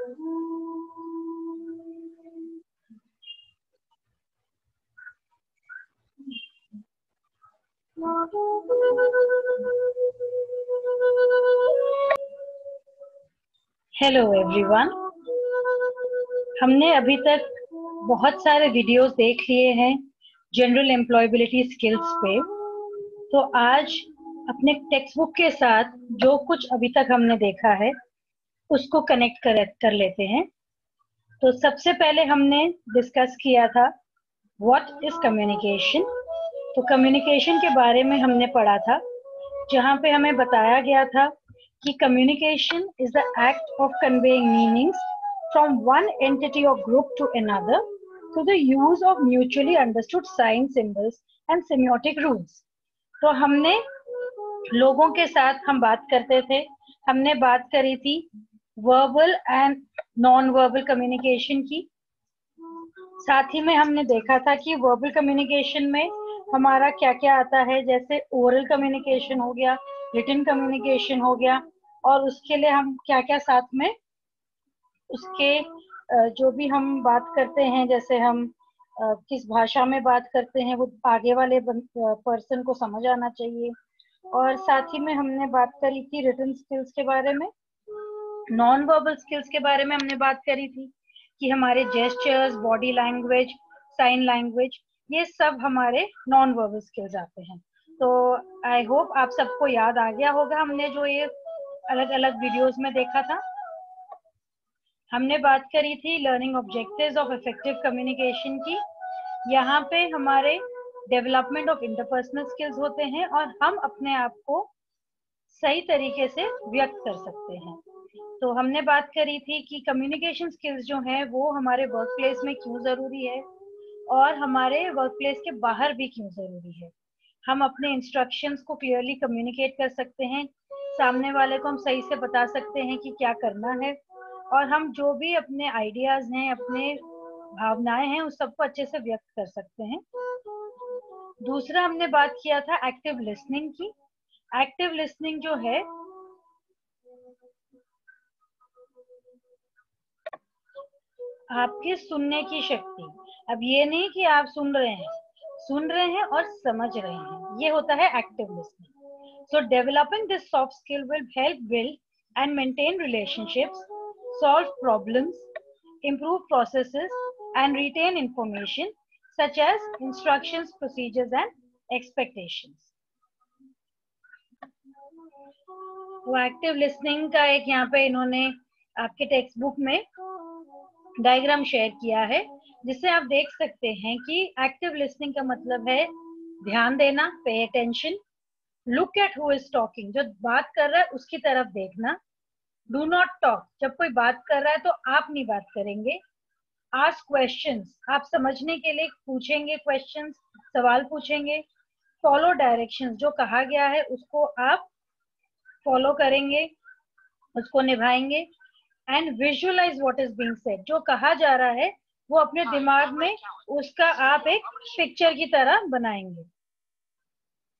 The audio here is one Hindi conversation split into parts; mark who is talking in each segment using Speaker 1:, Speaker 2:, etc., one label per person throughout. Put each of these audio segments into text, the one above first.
Speaker 1: Hello everyone. हमने अभी तक बहुत सारे वीडियोस देख लिए हैं जनरल एम्प्लॉयबिलिटी स्किल्स पे। तो आज अपने टेक्स्ट बुक के साथ जो कुछ अभी तक हमने देखा है उसको कनेक्ट कर लेते हैं। तो सबसे पहले हमने डिस्कस किया था व्हाट इज कम्युनिकेशन। तो कम्युनिकेशन के बारे में हमने पढ़ा था, जहाँ पे हमें बताया गया था कि communication is the act of conveying meanings from one entity और group to another through the use of mutually understood sign, symbols and semiotic rules. तो हमने लोगों के साथ हम बात करते थे, हमने बात करी थी verbal and non verbal communication की। साथ ही में हमने देखा था कि वर्बल कम्युनिकेशन में हमारा क्या क्या आता है, जैसे ओरल कम्युनिकेशन हो गया, रिटन कम्युनिकेशन हो गया, और उसके लिए हम क्या क्या साथ में उसके जो भी हम बात करते हैं, जैसे हम किस भाषा में बात करते हैं वो आगे वाले पर्सन को समझ आना चाहिए। और साथ ही में हमने बात करी थी रिटन स्किल्स के बारे में, नॉन वर्बल स्किल्स के बारे में हमने बात करी थी कि हमारे gestures, body language, sign language, ये सब हमारे नॉन वर्बल स्किल्स आते हैं। तो आई होप आप सबको याद आ गया होगा हमने जो ये अलग अलग वीडियोस में देखा था। हमने बात करी थी learning objectives of effective communication की। यहाँ पे हमारे डेवलपमेंट ऑफ इंटरपर्सनल स्किल्स होते हैं और हम अपने आप को सही तरीके से व्यक्त कर सकते हैं। तो हमने बात करी थी कि कम्युनिकेशन स्किल्स जो हैं वो हमारे वर्क प्लेस में क्यों ज़रूरी है और हमारे वर्क प्लेस के बाहर भी क्यों ज़रूरी है। हम अपने इंस्ट्रक्शंस को क्लियरली कम्युनिकेट कर सकते हैं, सामने वाले को हम सही से बता सकते हैं कि क्या करना है, और हम जो भी अपने आइडियाज़ हैं, अपने भावनाएं हैं, उस सबको अच्छे से व्यक्त कर सकते हैं। दूसरा हमने बात किया था एक्टिव लिसनिंग की। एक्टिव लिसनिंग जो है आपके सुनने की शक्ति। अब ये नहीं कि आप सुन रहे हैं और समझ रहे हैं, ये होता है active listening. So developing this soft skill will help build and maintain relationships, solve problems, improve processes and retain information such as instructions, procedures and expectations. वो एक्टिव लिसनिंग का एक यहाँ पे इन्होंने आपके टेक्स्ट बुक में डायग्राम शेयर किया है, जिससे आप देख सकते हैं कि एक्टिव लिसनिंग का मतलब है ध्यान देना, pay attention, look at who is talking, जो बात कर रहा है उसकी तरफ देखना, डू नॉट टॉक, जब कोई बात कर रहा है तो आप नहीं बात करेंगे, आस्क क्वेश्चंस, आप समझने के लिए पूछेंगे क्वेश्चंस, सवाल पूछेंगे, फॉलो डायरेक्शंस, जो कहा गया है उसको आप फॉलो करेंगे, उसको निभाएंगे, and visualise what is being said, जो कहा जा रहा है वो अपने दिमाग में उसका आप एक पिक्चर की तरह बनाएंगे।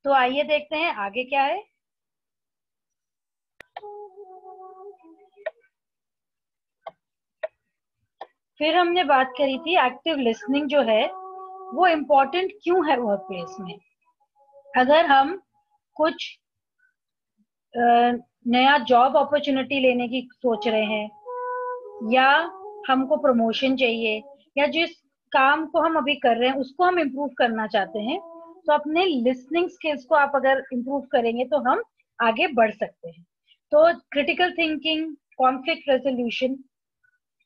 Speaker 1: तो आइए देखते हैं आगे क्या है। फिर हमने बात करी थी एक्टिव लिसनिंग जो है वो इम्पोर्टेंट क्यों है वर्क प्लेस में। अगर हम कुछ नया जॉब अपॉर्चुनिटी लेने की सोच रहे हैं, या हमको प्रमोशन चाहिए, या जिस काम को हम अभी कर रहे हैं उसको हम इम्प्रूव करना चाहते हैं, तो अपने लिसनिंग स्किल्स को आप अगर इम्प्रूव करेंगे तो हम आगे बढ़ सकते हैं। तो critical thinking, conflict resolution,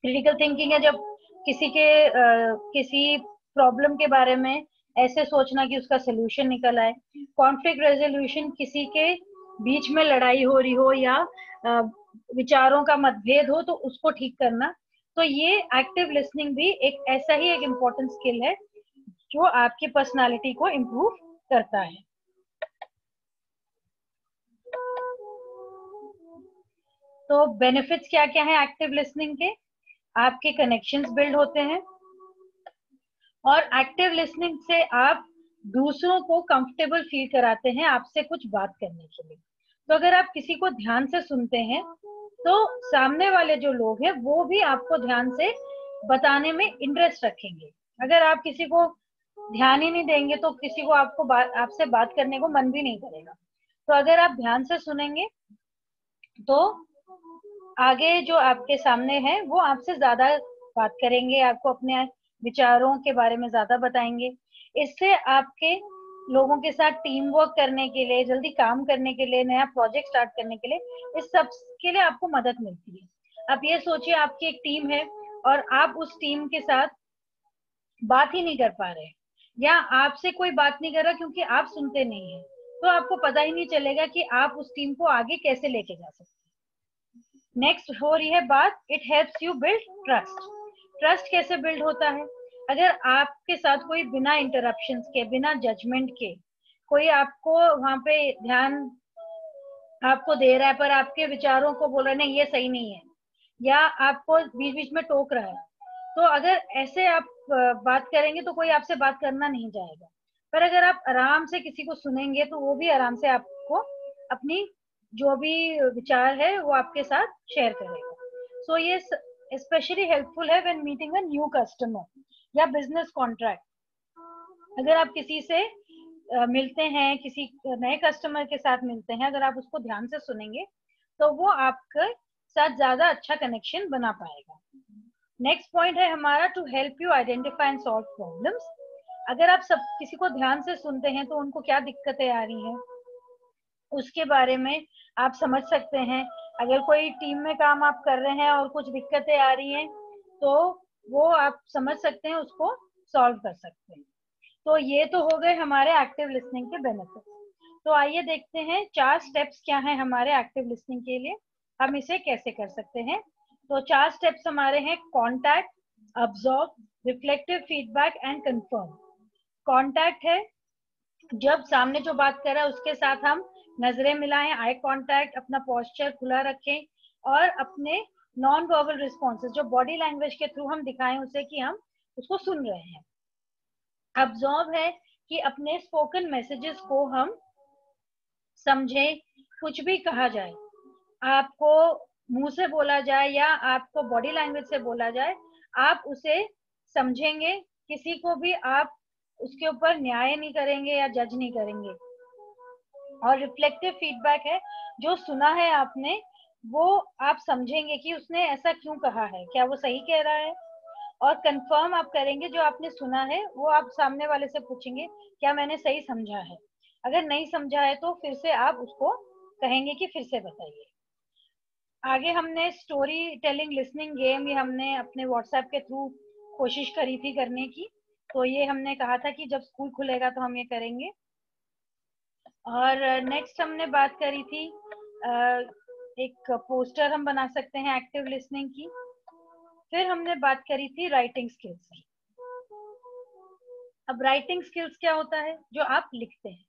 Speaker 1: critical thinking है जब किसी प्रॉब्लम के बारे में ऐसे सोचना कि उसका सोल्यूशन निकल आए। कॉन्फ्लिक्ट रेजोल्यूशन, किसी के बीच में लड़ाई हो रही हो या विचारों का मतभेद हो तो उसको ठीक करना। तो ये एक्टिव लिसनिंग भी एक ऐसा ही एक इम्पोर्टेंट स्किल है जो आपकी पर्सनालिटी को इम्प्रूव करता है। तो बेनिफिट्स क्या क्या है एक्टिव लिसनिंग के? आपके कनेक्शंस बिल्ड होते हैं, और एक्टिव लिसनिंग से आप दूसरों को कंफर्टेबल फील कराते हैं आपसे कुछ बात करने के लिए। तो अगर आप किसी को ध्यान से सुनते हैं तो सामने वाले जो लोग हैं वो भी आपको ध्यान से बताने में इंटरेस्ट रखेंगे। अगर आप किसी को ध्यान ही नहीं देंगे तो किसी को आपसे बात करने को मन भी नहीं करेगा। तो अगर आप ध्यान से सुनेंगे तो आगे जो आपके सामने है वो आपसे ज्यादा बात करेंगे, आपको अपने विचारों के बारे में ज्यादा बताएंगे। इससे आपके लोगों के साथ टीम वर्क करने के लिए, जल्दी काम करने के लिए, नया प्रोजेक्ट स्टार्ट करने के लिए, इस सब के लिए आपको मदद मिलती है। आप ये सोचिए आपकी एक टीम है और आप उस टीम के साथ बात ही नहीं कर पा रहे, या आपसे कोई बात नहीं कर रहा क्योंकि आप सुनते नहीं है, तो आपको पता ही नहीं चलेगा कि आप उस टीम को आगे कैसे लेके जा सकते हैं। नेक्स्ट हो रही है बात, it helps you build trust. Trust कैसे बिल्ड होता है? अगर आपके साथ कोई बिना इंटरप्शंस के, बिना जजमेंट के, कोई आपको वहां पे ध्यान आपको दे रहा है पर आपके विचारों को बोल रहा है नहीं ये सही नहीं है, या आपको बीच बीच में टोक रहा है, तो अगर ऐसे आप बात करेंगे तो कोई आपसे बात करना नहीं चाहेगा। पर अगर आप आराम से किसी को सुनेंगे तो वो भी आराम से आपको अपनी जो भी विचार है वो आपके साथ शेयर करेगा। सो ये स्पेशली हेल्पफुल है when meeting a new customer या बिजनेस कॉन्ट्रैक्ट। अगर आप किसी से मिलते हैं, किसी नए कस्टमर के साथ मिलते हैं, अगर आप उसको ध्यान से सुनेंगे तो वो आपके साथ ज्यादा अच्छा कनेक्शन बना पाएगा। नेक्स्ट पॉइंट है हमारा, to help you identify and solve problems. अगर आप सब किसी को ध्यान से सुनते हैं तो उनको क्या दिक्कतें आ रही हैं उसके बारे में आप समझ सकते हैं। अगर कोई टीम में काम आप कर रहे हैं और कुछ दिक्कतें आ रही हैं तो वो आप समझ सकते हैं, उसको सॉल्व कर सकते हैं। तो ये तो हो गए हमारे एक्टिव लिसनिंग के बेनिफिट्स। तो आइए देखते हैं 4 स्टेप्स क्या हैं हमारे एक्टिव लिसनिंग के लिए, हम इसे कैसे कर सकते हैं। तो 4 स्टेप्स हमारे हैं, contact, observe, reflective feedback and confirm. Contact है जब सामने जो बात कर रहा है उसके साथ हम नजरें मिलाएं, आई कांटेक्ट, अपना पोस्चर खुला रखें और अपने नॉन वर्बल रिस्पॉन्सेज जो बॉडी लैंग्वेज के थ्रू हम दिखाएं उसे कि हम उसको सुन रहे हैं। ऑब्जर्व है कि अपने स्पोकन मैसेजेस को हम समझे, कुछ भी कहा जाए, आपको मुंह से बोला जाए या आपको बॉडी लैंग्वेज से बोला जाए, आप उसे समझेंगे, किसी को भी आप उसके ऊपर न्याय नहीं करेंगे या जज नहीं करेंगे। और रिफ्लेक्टिव फीडबैक है, जो सुना है आपने वो आप समझेंगे कि उसने ऐसा क्यों कहा है, क्या वो सही कह रहा है। और कंफर्म आप करेंगे, जो आपने सुना है वो आप सामने वाले से पूछेंगे क्या मैंने सही समझा है। अगर नहीं समझा है तो फिर से आप उसको कहेंगे कि फिर से बताइए। आगे हमने स्टोरी टेलिंग लिसनिंग गेम, ये हमने अपने व्हाट्सएप के थ्रू कोशिश करी थी करने की, तो ये हमने कहा था कि जब स्कूल खुलेगा तो हम ये करेंगे। और नेक्स्ट हमने बात करी थी एक पोस्टर हम बना सकते हैं एक्टिव लिसनिंग की। फिर हमने बात करी थी राइटिंग स्किल्स की। अब राइटिंग स्किल्स क्या होता है? जो आप लिखते हैं।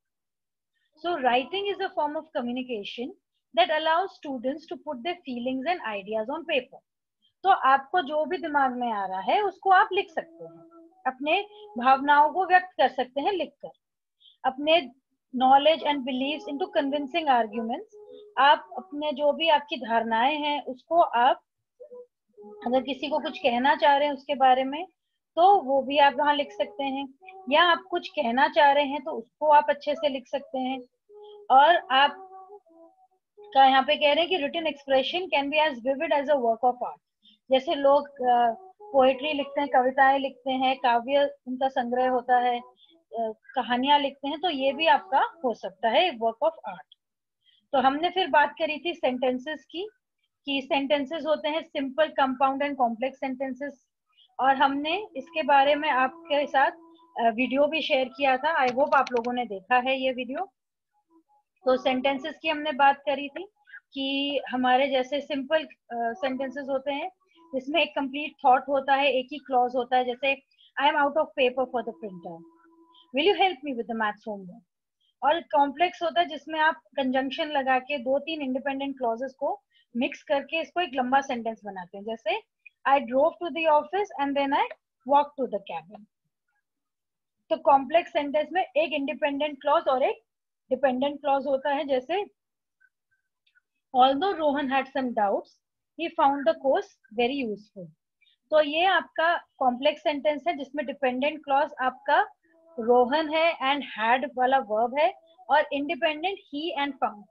Speaker 1: So writing is a form of communication that allows students to put their feelings and ideas on paper. तो आपको जो भी दिमाग में आ रहा है उसको आप लिख सकते हैं, अपने भावनाओं को व्यक्त कर सकते हैं लिखकर। अपने knowledge and beliefs into convincing arguments, आप अपने जो भी आपकी धारणाएं हैं उसको आप अगर किसी को कुछ कहना चाह रहे हैं उसके बारे में तो वो भी आप वहां लिख सकते हैं, या आप कुछ कहना चाह रहे हैं तो उसको आप अच्छे से लिख सकते हैं। और आप का यहाँ पे कह रहे हैं कि written expression can be as vivid as a work of art. जैसे लोग पोएट्री लिखते हैं, कविताएं लिखते हैं, काव्य उनका संग्रह होता है, कहानियां लिखते हैं, तो ये भी आपका हो सकता है वर्क ऑफ आर्ट। तो हमने फिर बात करी थी सेंटेंसेस की, कि सेंटेंसेस होते हैं simple, compound and complex sentences. और हमने इसके बारे में आपके साथ वीडियो भी शेयर किया था, आई होप आप लोगों ने देखा है ये वीडियो। तो सेंटेंसेस की हमने बात करी थी कि हमारे जैसे सिंपल सेंटेंसेस होते हैं जिसमें एक कंप्लीट थॉट होता है, एक ही क्लॉज होता है, जैसे I am out of paper for the printer, will you help me with the maths homework. और कॉम्प्लेक्स होता है जिसमें आप कंजंक्शन लगा के 2-3 इंडिपेंडेंट क्लॉजेस को मिक्स करके इसको एक लंबा सेंटेंस बनाते हैं, जैसे I drove to the office and then I walk to the cabin. तो कॉम्प्लेक्स सेंटेंस में एक इंडिपेंडेंट क्लॉज और एक डिपेंडेंट क्लॉज होता है, जैसे Although Rohan had some doubts, he found the course very useful. तो ये आपका कॉम्प्लेक्स सेंटेंस है जिसमें डिपेंडेंट क्लॉज आपका रोहन है एंड हैड वाला वर्ब है और इंडिपेंडेंट ही एंड फाउंड.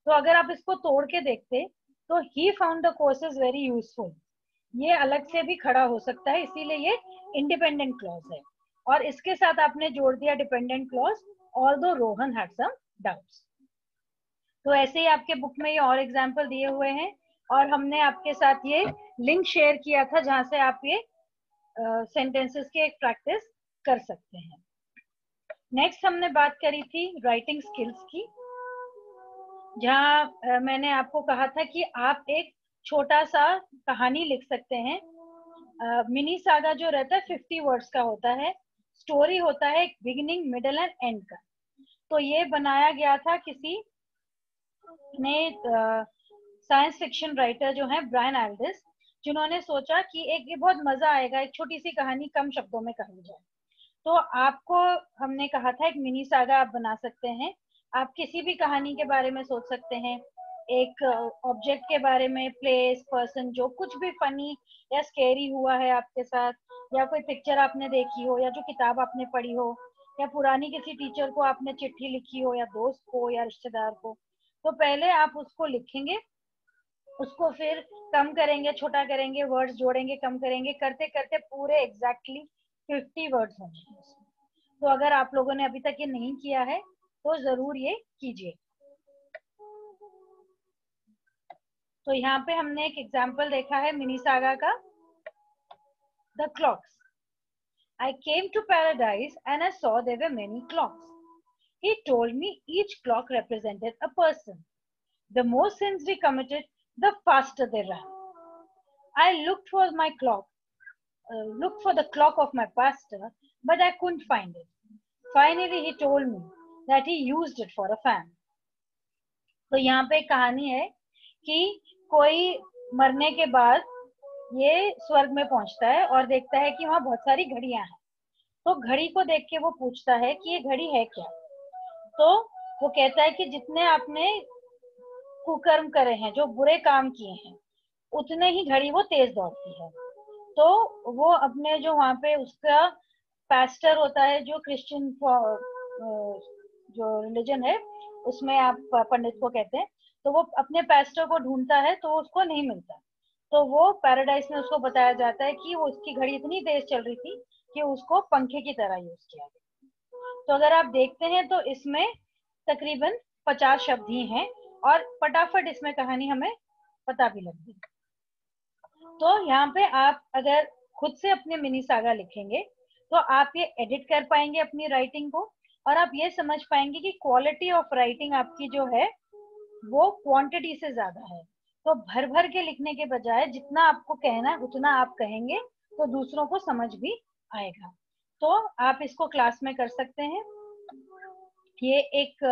Speaker 1: तो अगर आप इसको तोड़ के देखते तो he found the courses very useful, ये अलग से भी खड़ा हो सकता है, इसीलिए ये इंडिपेंडेंट क्लॉज है. और इसके साथ आपने जोड़ दिया dependent clause although Rohan had some doubts. तो ऐसे ही आपके बुक में ये और एग्जाम्पल दिए हुए हैं और हमने आपके साथ ये लिंक शेयर किया था जहां से आप ये सेंटेंसेस की एक प्रैक्टिस कर सकते हैं. नेक्स्ट हमने बात करी थी राइटिंग स्किल्स की, जहां मैंने आपको कहा था कि आप एक छोटा सा कहानी लिख सकते हैं. मिनी सागा जो रहता है 50 वर्ड्स का होता है. स्टोरी होता है बिगिनिंग मिडल एंड एंड का. तो ये बनाया गया था किसी ने साइंस फिक्शन राइटर जो है ब्रायन एल्डिस, जिन्होंने सोचा कि एक ये बहुत मजा आएगा एक छोटी सी कहानी कम शब्दों में कही जाए. तो आपको हमने कहा था एक मिनी सागा आप बना सकते हैं. आप किसी भी कहानी के बारे में सोच सकते हैं, एक ऑब्जेक्ट के बारे में, प्लेस, पर्सन, जो कुछ भी फनी या स्केरी हुआ है आपके साथ, या कोई पिक्चर आपने देखी हो, या जो किताब आपने पढ़ी हो, या पुरानी किसी टीचर को आपने चिट्ठी लिखी हो, या दोस्त को या रिश्तेदार को. तो पहले आप उसको लिखेंगे, उसको फिर कम करेंगे, छोटा करेंगे, वर्ड्स जोड़ेंगे, कम करेंगे, करते करते पूरे एग्जैक्टली 50 वर्ड्स होंगे. तो अगर आप लोगों ने अभी तक ये नहीं किया है तो जरूर ये कीजिए. तो यहाँ पे हमने एक एग्जाम्पल देखा है मिनी सागा का. The clocks. I came to paradise and I saw there were many clocks. He told me each clock represented a person. The more sins we committed, the faster they ran. I looked for my clock, looked for the clock of my pastor, but I couldn't find it. Finally, he told me that he used it for a fan. तो यहाँ पे एक कहानी है कि कोई मरने के बाद ये स्वर्ग में पहुंचता है और देखता है कि वहां बहुत सारी घड़ियां हैं. तो घड़ी को देख के वो पूछता है कि ये घड़ी है क्या. तो वो कहता है कि जितने आपने कुकर्म करे हैं, जो बुरे काम किए हैं, उतने ही घड़ी वो तेज दौड़ती है. तो वो अपने जो वहां पे उसका पास्टर होता है, जो क्रिश्चियन जो रिलीजन है उसमें आप पंडित को कहते हैं, तो वो अपने पास्टर को ढूंढता है तो उसको नहीं मिलता. तो वो पैराडाइज में उसको बताया जाता है कि वो उसकी घड़ी इतनी तेज चल रही थी कि उसको पंखे की तरह यूज किया गया. तो अगर आप देखते हैं तो इसमें तकरीबन 50 शब्द ही हैं और फटाफट इसमें कहानी हमें पता भी लग गई. तो यहाँ पे आप अगर खुद से अपने मिनी सागा लिखेंगे तो आप ये एडिट कर पाएंगे अपनी राइटिंग को, और आप ये समझ पाएंगे कि क्वालिटी ऑफ राइटिंग आपकी जो है वो क्वांटिटी से ज्यादा है. तो भर भर के लिखने के बजाय जितना आपको कहना है उतना आप कहेंगे तो दूसरों को समझ भी आएगा. तो आप इसको क्लास में कर सकते हैं. ये एक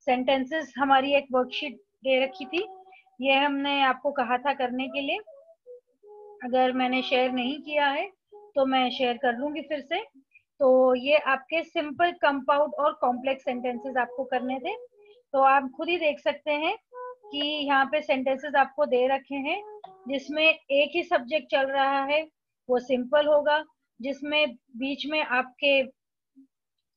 Speaker 1: सेंटेंसेस हमारी एक वर्कशीट दे रखी थी, ये हमने आपको कहा था करने के लिए. अगर मैंने शेयर नहीं किया है तो मैं शेयर कर लूंगी फिर से. तो ये आपके सिंपल, कंपाउंड और कॉम्प्लेक्स सेंटेंसेस आपको करने थे. तो आप खुद ही देख सकते हैं कि यहाँ पे सेंटेंसेस आपको दे रखे हैं. जिसमें एक ही सब्जेक्ट चल रहा है वो सिंपल होगा, जिसमें बीच में आपके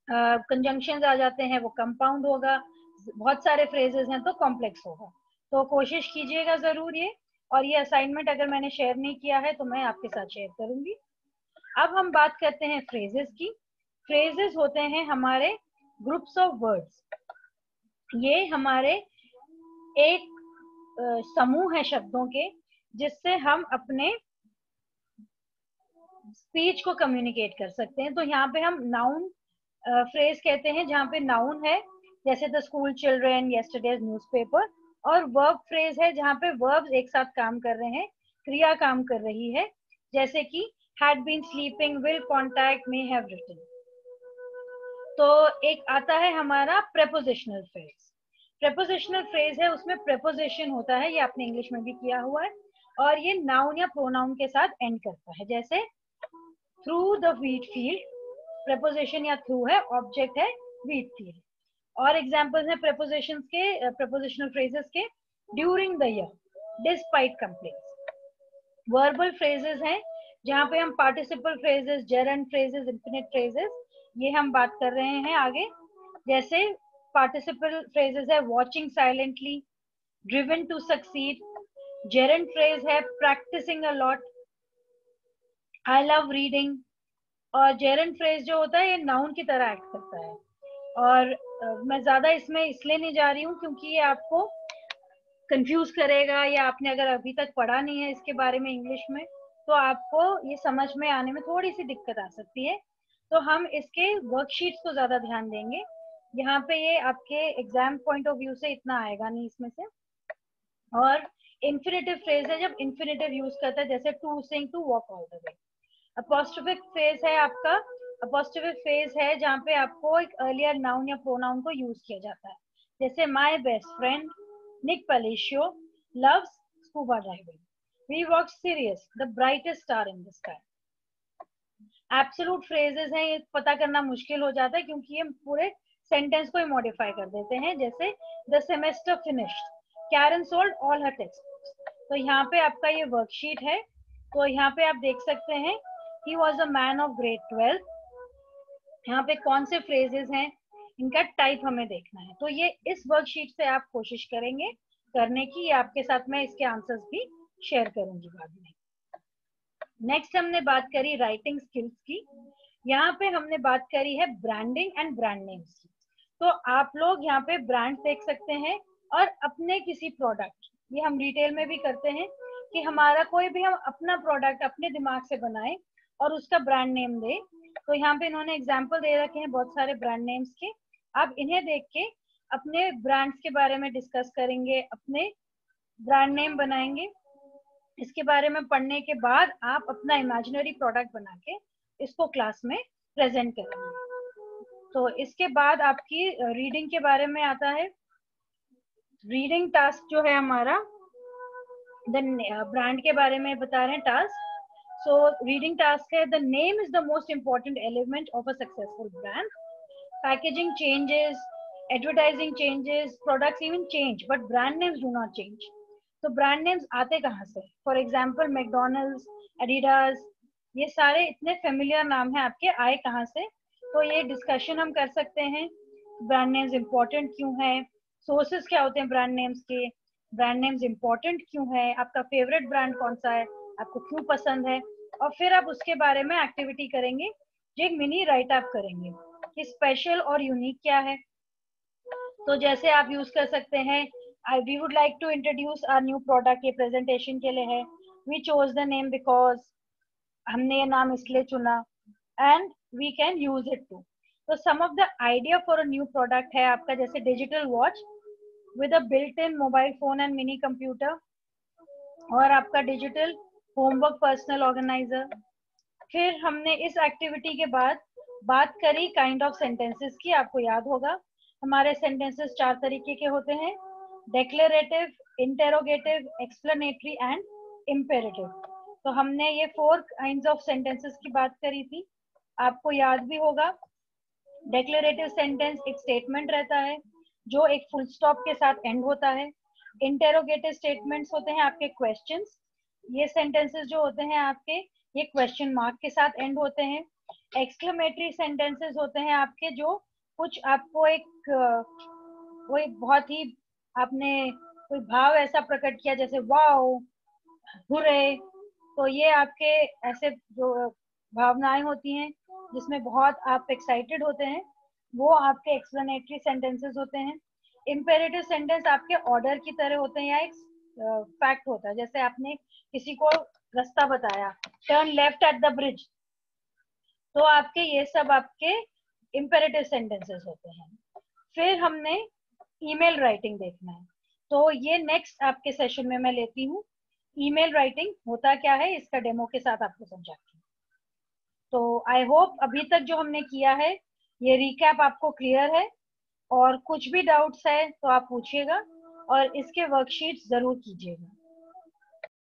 Speaker 1: कंजंक्शंस आ जाते हैं वो कंपाउंड होगा, बहुत सारे फ्रेजेस हैं तो कॉम्प्लेक्स होगा. तो कोशिश कीजिएगा जरूर ये. और ये असाइनमेंट अगर मैंने शेयर नहीं किया है तो मैं आपके साथ शेयर करूंगी. अब हम बात करते हैं फ्रेजेस की. फ्रेजेस होते हैं हमारे ग्रुप्स ऑफ वर्ड्स. ये हमारे एक समूह है शब्दों के जिससे हम अपने स्पीच को कम्युनिकेट कर सकते हैं. तो यहाँ पे हम नाउन फ्रेज कहते हैं जहाँ पे नाउन है, जैसे the school children, yesterday's newspaper. और वर्ब फ्रेज है जहाँ पे वर्ब्स एक साथ काम कर रहे हैं, क्रिया काम कर रही है, जैसे कि had been sleeping, will contact, may have written. तो एक आता है हमारा prepositional phrase. prepositional phrase है, उसमें preposition होता है, ये आपने इंग्लिश में भी किया हुआ है, और ये नाउन या प्रोनाउन के साथ एंड करता है. जैसे through the wheat field, preposition या through है, ऑब्जेक्ट है wheat field. और एग्जाम्पल्स हैं prepositions के, prepositional phrases के, during the year, despite complaints. Verbal phrases हैं जहाँ पे हम participle phrases, gerund phrases, infinite phrases, ये हम बात कर रहे हैं आगे। जैसे पार्टिसिपल फ्रेजेस है watching silently, driven to succeed. Gerund phrase है practising a lot, I love reading. और जेरेंड फ्रेज जो होता है ये नाउन की तरह एक्ट करता है। और मैं ज्यादा इसमें इसलिए नहीं जा रही हूँ क्योंकि ये आपको कंफ्यूज करेगा, या आपने अगर अभी तक पढ़ा नहीं है इसके बारे में इंग्लिश में तो आपको ये समझ में आने में थोड़ी सी दिक्कत आ सकती है। तो हम इसके वर्कशीट्स को ज्यादा ध्यान देंगे। यहाँ पे ये आपके एग्जाम पॉइंट ऑफ व्यू से इतना आएगा नहीं इसमें से। और इन्फिनेटिव फ्रेज है जब इन्फिनेटिव यूज करता है, जैसे to sing, to walk all the way. Apostrophic phrase है आपका, अपोस्ट्रोफिक फेज है जहाँ पे आपको एक अर्लियर नाउन या प्रोनाउन को यूज किया जाता है, जैसे my best friend Nick Palicio loves scuba diving, we walk Sirius the brightest star in the sky. Absolute phrases हैं, ये पता करना मुश्किल हो जाता है क्योंकि ये पूरे सेंटेंस को ही मॉडिफाई कर देते हैं, जैसे the semester finished, Karen sold all her text. तो यहाँ पे आपका ये वर्कशीट है, तो यहाँ पे आप देख सकते हैं he was a man of grade 12। यहाँ पे कौन से फ्रेजेस हैं इनका टाइप हमें देखना है, तो ये इस वर्कशीट से आप कोशिश करेंगे करने की। आपके साथ मैं इसके आंसर्स भी शेयर करूंगी बाद में। नेक्स्ट हमने बात करी राइटिंग स्किल्स की। यहाँ पे हमने बात करी है ब्रांडिंग एंड ब्रांड नेम्स की। तो आप लोग यहाँ पे ब्रांड देख सकते हैं और अपने किसी प्रोडक्ट, ये हम रिटेल में भी करते हैं कि हमारा कोई भी हम अपना प्रोडक्ट अपने दिमाग से बनाए और उसका ब्रांड नेम दे। तो यहाँ पे इन्होंने एग्जाम्पल दे रखे हैं बहुत सारे ब्रांड नेम्स के, आप इन्हें देख के अपने ब्रांड्स के बारे में डिस्कस करेंगे, अपने ब्रांड नेम बनाएंगे। इसके बारे में पढ़ने के बाद आप अपना इमेजिनरी प्रोडक्ट बना के इसको क्लास में प्रेजेंट करेंगे। तो इसके बाद आपकी रीडिंग के बारे में आता है। रीडिंग टास्क जो है हमारा, ब्रांड के बारे में बता रहे हैं टास्क। सो रीडिंग टास्क है the name is the most important element of a successful brand. Packaging changes, advertising changes, products even change but brand names do not change. तो ब्रांड नेम्स आते कहाँ से? फॉर एग्जाम्पल मैकडोनल्ड्स, एडिडास, ये सारे इतने फेमिलियर नाम हैं आपके, आए कहाँ से? तो ये डिस्कशन हम कर सकते हैं। ब्रांड नेम्स इंपॉर्टेंट क्यों है, सोर्सेस क्या होते हैं ब्रांड नेम्स के, ब्रांड नेम्स इंपॉर्टेंट क्यों है, आपका फेवरेट ब्रांड कौन सा है, आपको क्यों पसंद है। और फिर आप उसके बारे में एक्टिविटी करेंगे, जो एक मिनी राइट अप करेंगे कि स्पेशल और यूनिक क्या है। तो जैसे आप यूज कर सकते हैं, we would like to introduce our new product, ये प्रेजेंटेशन के लिए है। We chose the name because, हमने ये नाम इसलिए चुना, and we can use it too. तो some of the idea for a new product है आपका, जैसे digital watch with a built in mobile phone and mini computer, और आपका डिजिटल होमवर्क पर्सनल ऑर्गेनाइजर। फिर हमने इस एक्टिविटी के बाद बात करी काइंड ऑफ सेंटेंसेस की। आपको याद होगा हमारे सेंटेंसेस 4 तरीके के होते हैं, declarative, interrogative, explanatory and imperative. तो हमने ये 4 काइंड्स ऑफ सेंटेंसेस की बात करी थी, आपको याद भी होगा। डेक्लेरेटिव सेंटेंस एक स्टेटमेंट रहता है जो एक फुल स्टॉप के साथ एंड होता है। इंटेरोगेटिव स्टेटमेंट्स होते हैं आपके क्वेश्चंस, ये सेंटेंसेस जो होते हैं आपके, ये क्वेश्चन मार्क के साथ एंड होते हैं। एक्सक्लेमेटरी सेंटेंसेस होते हैं आपके जो कुछ आपको एक कोई बहुत ही आपने कोई भाव ऐसा प्रकट किया, जैसे वाओ, हुरे। तो ये आपके ऐसे जो भावनाएं होती हैं जिसमें बहुत आप एक्साइटेड होते हैं, वो आपके एक्सप्लेनेटरी सेंटेंसेस होते हैं। इम्पेरेटिव सेंटेंस आपके ऑर्डर की तरह होते हैं या एक फैक्ट होता है, जैसे आपने किसी को रास्ता बताया, turn left at the bridge, तो आपके ये सब आपके इम्पेरेटिव सेंटेंसेस होते हैं। फिर हमने ईमेल राइटिंग देखना है, तो ये नेक्स्ट आपके सेशन में मैं लेती हूँ। ईमेल राइटिंग होता क्या है इसका डेमो के साथ आपको समझाती हूँ। तो आई होप अभी तक जो हमने किया है ये रिकैप आपको क्लियर है, और कुछ भी डाउट्स है तो आप पूछिएगा और इसके वर्कशीट्स जरूर कीजिएगा।